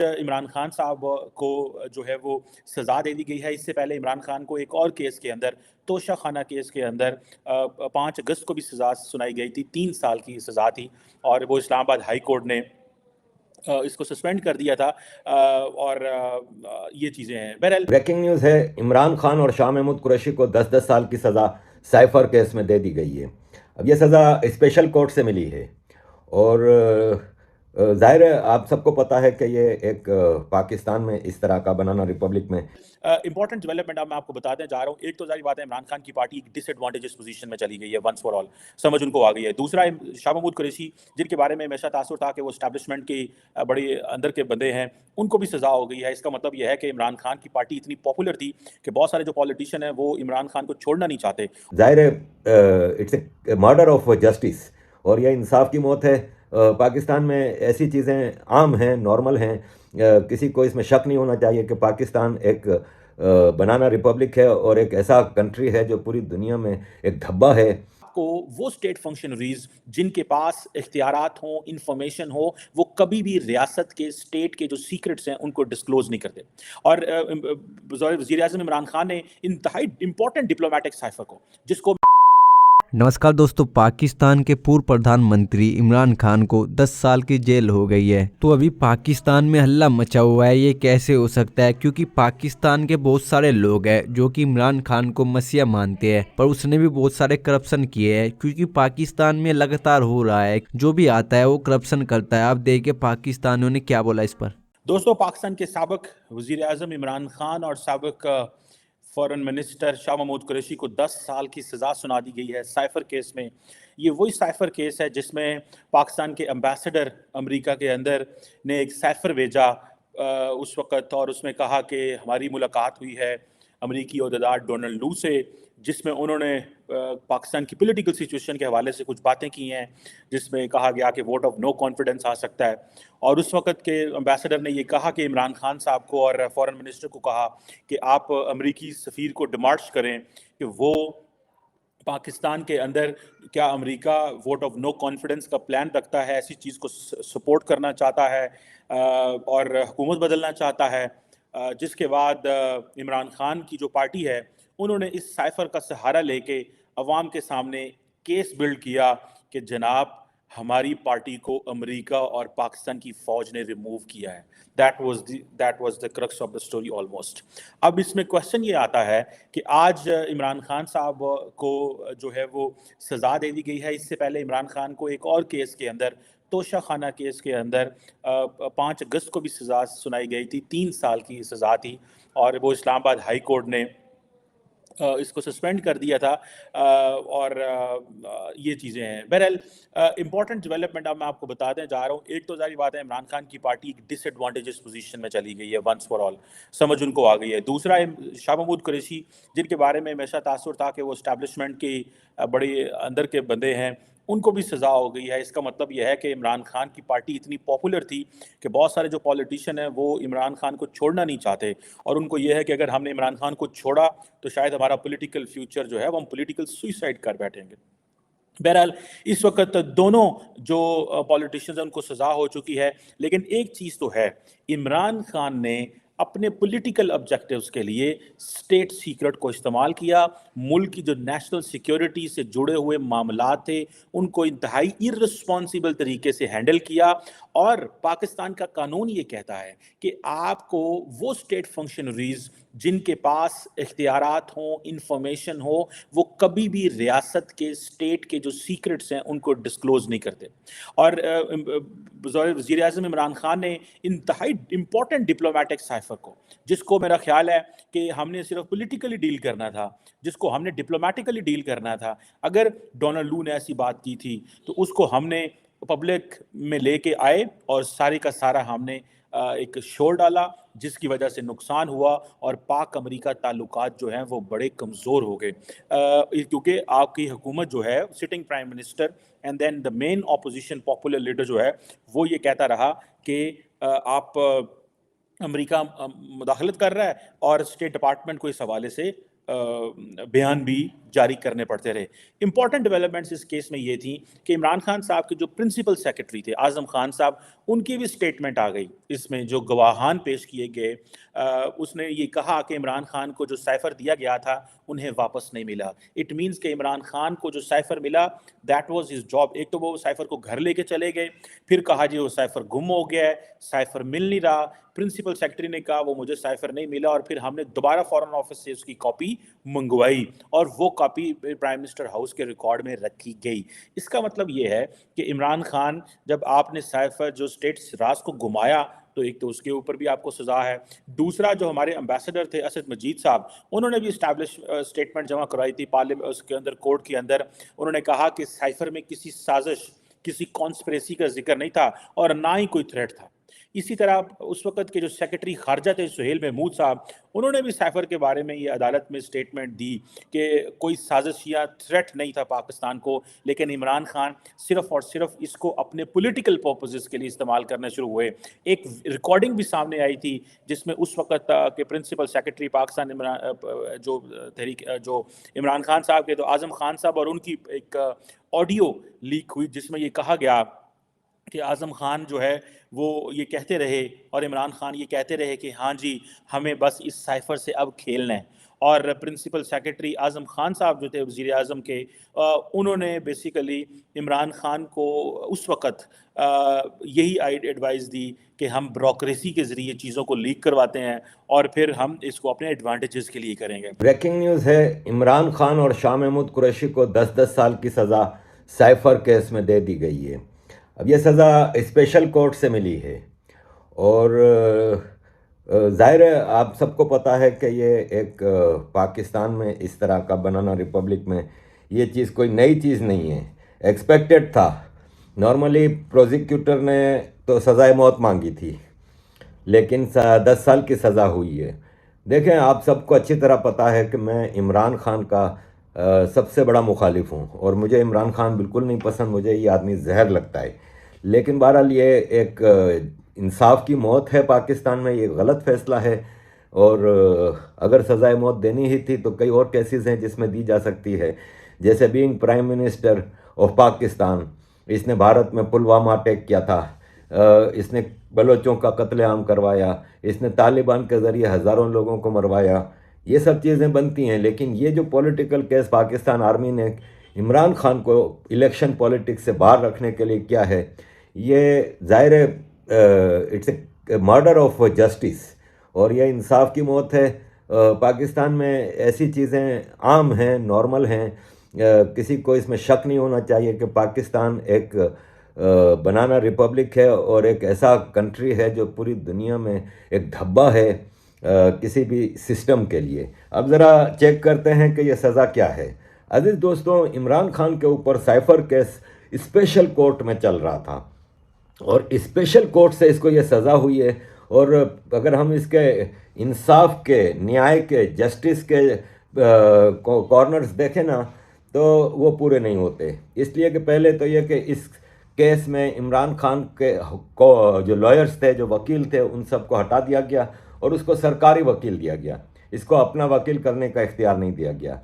इमरान खान साहब को जो है वो सज़ा दे दी गई है। इससे पहले इमरान खान को एक और केस के अंदर, तोशा खाना केस के अंदर 5 अगस्त को भी सज़ा सुनाई गई थी। 3 साल की सज़ा थी और वो इस्लामाबाद हाई कोर्ट ने इसको सस्पेंड कर दिया था। और ये चीज़ें हैं। बहरहाल ब्रेकिंग न्यूज़ है, इमरान खान और शाह महमूद कुरैशी को 10-10 साल की सज़ा साइफर केस में दे दी गई है। अब ये सज़ा स्पेशल कोर्ट से मिली है और ज़ाहिर है आप सबको पता है कि ये एक पाकिस्तान में इस तरह का बनाना रिपब्लिक में इंपॉर्टेंट डेवलपमेंट अब मैं आपको बताते जा रहा हूँ। एक तो जारी बात है, इमरान खान की पार्टी एक डिसएडवांटेजेस पोजीशन में चली गई है, वंस फॉर ऑल समझ उनको आ गई है। दूसरा, शाह महमूद कुरैशी जिनके बारे में हमेशा तासुर था कि वो एस्टैब्लिशमेंट के बड़े अंदर के बंदे हैं, उनको भी सज़ा हो गई है। इसका मतलब यह है कि इमरान खान की पार्टी इतनी पॉपुलर थी कि बहुत सारे जो पॉलिटिशियन हैं वो इमरान खान को छोड़ना नहीं चाहते। ज़ाहिर है it's a murder of justice और यह इंसाफ की मौत है। पाकिस्तान में ऐसी चीज़ें आम हैं, नॉर्मल हैं। किसी को इसमें शक नहीं होना चाहिए कि पाकिस्तान एक बनाना रिपब्लिक है और एक ऐसा कंट्री है जो पूरी दुनिया में एक धब्बा है। को वो स्टेट फंक्शनरीज जिनके पास इख्तियारात हों, इंफॉर्मेशन हो, वो कभी भी रियासत के, स्टेट के जो सीक्रेट्स हैं उनको डिस्क्लोज नहीं करते। और वज़ीर आज़म इमरान खान ने इंतहाई इंपॉर्टेंट डिप्लोमेटिक साइफर को, जिसको नमस्कार दोस्तों, पाकिस्तान के पूर्व प्रधानमंत्री इमरान खान को 10 साल की जेल हो गई है। तो अभी पाकिस्तान में हल्ला मचा हुआ है। ये कैसे हो सकता है? क्योंकि पाकिस्तान के बहुत सारे लोग हैं जो कि इमरान खान को मसीहा मानते हैं, पर उसने भी बहुत सारे करप्शन किए हैं। क्योंकि पाकिस्तान में लगातार हो रहा है, जो भी आता है वो करप्शन करता है। आप देखिए पाकिस्तानियों ने क्या बोला इस पर। दोस्तों, पाकिस्तान के साबिक वज़ीर आज़म इमरान खान और साबिक फॉरेन मिनिस्टर शाह महमूद कुरैशी को 10 साल की सज़ा सुना दी गई है साइफर केस में। ये वही साइफर केस है जिसमें पाकिस्तान के एम्बेसडर अमेरिका के अंदर ने एक साइफर भेजा उस वक़्त, और उसमें कहा कि हमारी मुलाकात हुई है अमेरिकी ओहदेदार डोनाल्ड लू से, जिसमें उन्होंने पाकिस्तान की पॉलिटिकल सिचुएशन के हवाले से कुछ बातें की हैं, जिसमें कहा गया कि वोट ऑफ नो कॉन्फिडेंस आ सकता है। और उस वक़्त के एम्बेसडर ने ये कहा कि इमरान खान साहब को और फॉरेन मिनिस्टर को कहा कि आप अमेरिकी सफ़ीर को डिमांड्स करें कि वो पाकिस्तान के अंदर क्या America vote of no confidence का प्लान रखता है, ऐसी चीज़ को सपोर्ट करना चाहता है और हुकूमत बदलना चाहता है। जिसके बाद इमरान खान की जो पार्टी है उन्होंने इस साइफर का सहारा लेके अवाम के सामने केस बिल्ड किया कि जनाब हमारी पार्टी को अमेरिका और पाकिस्तान की फ़ौज ने रिमूव किया है। That was the crux of the story almost. अब इसमें क्वेश्चन ये आता है कि आज इमरान खान साहब को जो है वो सज़ा दे दी गई है। इससे पहले इमरान खान को एक और केस के अंदर, तोशा खाना केस के अंदर 5 अगस्त को भी सज़ा सुनाई गई थी। 3 साल की सज़ा थी और वो इस्लामाबाद हाई कोर्ट ने इसको सस्पेंड कर दिया था। और ये चीज़ें हैं। बहरहाल इंपॉर्टेंट डेवलपमेंट अब मैं आपको बताते जा रहा हूँ। एक तो जारी बात है, इमरान खान की पार्टी एक डिसएडवांटेजेस पोजीशन में चली गई है, वंस फॉर ऑल समझ उनको आ गई है। दूसरा, शाह महमूद कुरैशी जिनके बारे में हमेशा तासुर था कि वो एस्टैब्लिशमेंट के बड़े अंदर के बंदे हैं, उनको भी सज़ा हो गई है। इसका मतलब यह है कि इमरान खान की पार्टी इतनी पॉपुलर थी कि बहुत सारे जो पॉलिटिशियन हैं वो इमरान खान को छोड़ना नहीं चाहते, और उनको यह है कि अगर हमने इमरान खान को छोड़ा तो शायद हमारा पॉलिटिकल फ्यूचर जो है वो हम पॉलिटिकल सुसाइड कर बैठेंगे। बहरहाल इस वक्त दोनों जो पॉलिटिशियंस हैं उनको सज़ा हो चुकी है, लेकिन एक चीज़ तो है, इमरान खान ने अपने पॉलिटिकल ऑब्जेक्टिव्स के लिए स्टेट सीक्रेट को इस्तेमाल किया। मुल्क की जो नेशनल सिक्योरिटी से जुड़े हुए मामला थे उनको इंतहाई इर्रिस्पॉन्सिबल तरीके से हैंडल किया। और पाकिस्तान का कानून ये कहता है कि आपको वो स्टेट फंक्शनरीज जिनके पास इख्तियारात हों, इंफॉर्मेशन हो, वो कभी भी रियासत के, स्टेट के जो सीक्रेट्स हैं उनको डिस्क्लोज नहीं करते। और वज़ीर आज़म इमरान खान ने इंतहाई इंपॉर्टेंट डिप्लोमेटिक साइफर को, जिसको मेरा ख्याल है कि हमने सिर्फ पॉलिटिकली डील करना था, जिसको हमने डिप्लोमेटिकली डील करना था, अगर डोनाल्ड लू ने ऐसी बात की थी तो उसको हमने पब्लिक में लेके आए और सारे का सारा हमने एक शोर डाला, जिसकी वजह से नुकसान हुआ और पाक अमेरिका ताल्लुकात जो हैं वो बड़े कमज़ोर हो गए। क्योंकि आपकी हुकूमत जो है, sitting prime minister and then the main opposition popular leader जो है, वो ये कहता रहा कि आप अमेरिका मुदाखलत कर रहा है, और स्टेट डिपार्टमेंट को इस हवाले से बयान भी जारी करने पड़ते रहे। इंपॉर्टेंट डेवलपमेंट्स इस केस में ये थी कि इमरान खान साहब के जो प्रिंसिपल सेक्रेटरी थे आज़म खान साहब, उनकी भी स्टेटमेंट आ गई इसमें, जो गवाहान पेश किए गए। उसने ये कहा कि इमरान खान को जो साइफर दिया गया था उन्हें वापस नहीं मिला। इट मीन्स कि इमरान खान को जो साइफर मिला दैट वाज हिज जॉब। एक तो वो साइफर को घर लेके चले गए, फिर कहा जी वो साइफर गुम हो गया है, साइफर मिल नहीं रहा। प्रिंसिपल सेक्रेटरी ने कहा वो मुझे साइफर नहीं मिला, और फिर हमने दोबारा फॉरेन ऑफिस से उसकी कॉपी मंगवाई और वो कॉपी प्राइम मिनिस्टर हाउस के रिकॉर्ड में रखी गई। इसका मतलब ये है कि इमरान खान, जब आपने साइफर जो स्टेट्स राज को घुमाया तो एक तो उसके ऊपर भी आपको सजा है। दूसरा, जो हमारे एम्बेसडर थे असद मजीद साहब, उन्होंने भी इस्टेब्लिश स्टेटमेंट जमा कराई थी पार्लियामेंट उसके अंदर, कोर्ट के अंदर। उन्होंने कहा कि साइफर में किसी साजिश, किसी कॉन्स्पिरेसी का जिक्र नहीं था और ना ही कोई थ्रेट था। इसी तरह उस वक्त के जो सेक्रेटरी खारजा थे सुहेल महमूद साहब, उन्होंने भी साइफर के बारे में ये अदालत में स्टेटमेंट दी कि कोई साजिश या थ्रेट नहीं था पाकिस्तान को, लेकिन इमरान खान सिर्फ और सिर्फ इसको अपने पॉलिटिकल पर्पसेस के लिए इस्तेमाल करने शुरू हुए। एक रिकॉर्डिंग भी सामने आई थी जिसमें उस वक्त के प्रिंसिपल सेक्रेटरी पाकिस्तान जो तहरीक जो इमरान खान साहब के, तो आज़म खान साहब, और उनकी एक ऑडियो लीक हुई जिसमें ये कहा गया कि आज़म खान जो है वो ये कहते रहे और इमरान खान ये कहते रहे कि हाँ जी हमें बस इस साइफर से अब खेलना है। और प्रिंसिपल सेक्रेटरी आज़म खान साहब जो थे वज़ीर आज़म के, उन्होंने बेसिकली इमरान खान को उस वक़्त यही एडवाइस दी कि हम ब्रोक्रेसी के ज़रिए चीज़ों को लीक करवाते हैं और फिर हम इसको अपने एडवांटेजेस के लिए करेंगे। ब्रेकिंग न्यूज़ है, इमरान खान और शाह महमूद कुरैशी को 10-10 साल की सज़ा साइफर केस में दे दी गई है। अब ये सज़ा स्पेशल कोर्ट से मिली है और ज़ाहिर है आप सबको पता है कि ये एक पाकिस्तान में इस तरह का बनाना रिपब्लिक में ये चीज़ कोई नई चीज़ नहीं है, एक्सपेक्टेड था। नॉर्मली प्रोसिक्यूटर ने तो सज़ाए मौत मांगी थी, लेकिन 10 साल की सज़ा हुई है। देखें, आप सबको अच्छी तरह पता है कि मैं इमरान खान का सबसे बड़ा मुखालिफ हूँ और मुझे इमरान खान बिल्कुल नहीं पसंद, मुझे ये आदमी जहर लगता है। लेकिन बहरहाल ये एक इंसाफ की मौत है पाकिस्तान में, ये गलत फ़ैसला है और अगर सज़ाए मौत देनी ही थी तो कई और केसेस हैं जिसमें दी जा सकती है। जैसे being prime minister of Pakistan, इसने भारत में पुलवामा अटैक किया था, इसने बलोचों का कत्लेआम करवाया, इसने तालिबान के ज़रिए हज़ारों लोगों को मरवाया, ये सब चीज़ें बनती हैं। लेकिन ये जो पॉलिटिकल केस पाकिस्तान आर्मी ने इमरान खान को इलेक्शन पॉलिटिक्स से बाहर रखने के लिए किया है, ये ज़ाहिर है it's a murder of justice और यह इंसाफ की मौत है। पाकिस्तान में ऐसी चीज़ें आम हैं, नॉर्मल हैं, किसी को इसमें शक नहीं होना चाहिए कि पाकिस्तान एक बनाना रिपब्लिक है और एक ऐसा कंट्री है जो पूरी दुनिया में एक धब्बा है किसी भी सिस्टम के लिए। अब ज़रा चेक करते हैं कि यह सज़ा क्या है। अजीज़ दोस्तों, इमरान खान के ऊपर साइफर केस स्पेशल कोर्ट में चल रहा था और स्पेशल कोर्ट से इसको ये सज़ा हुई है। और अगर हम इसके इंसाफ के, न्याय के, जस्टिस के कॉर्नर्स देखें ना तो वो पूरे नहीं होते। इसलिए कि पहले तो ये कि इस केस में इमरान खान के जो लॉयर्स थे, जो वकील थे, उन सबको हटा दिया गया और उसको सरकारी वकील दिया गया, इसको अपना वकील करने का इख्तियार नहीं दिया गया।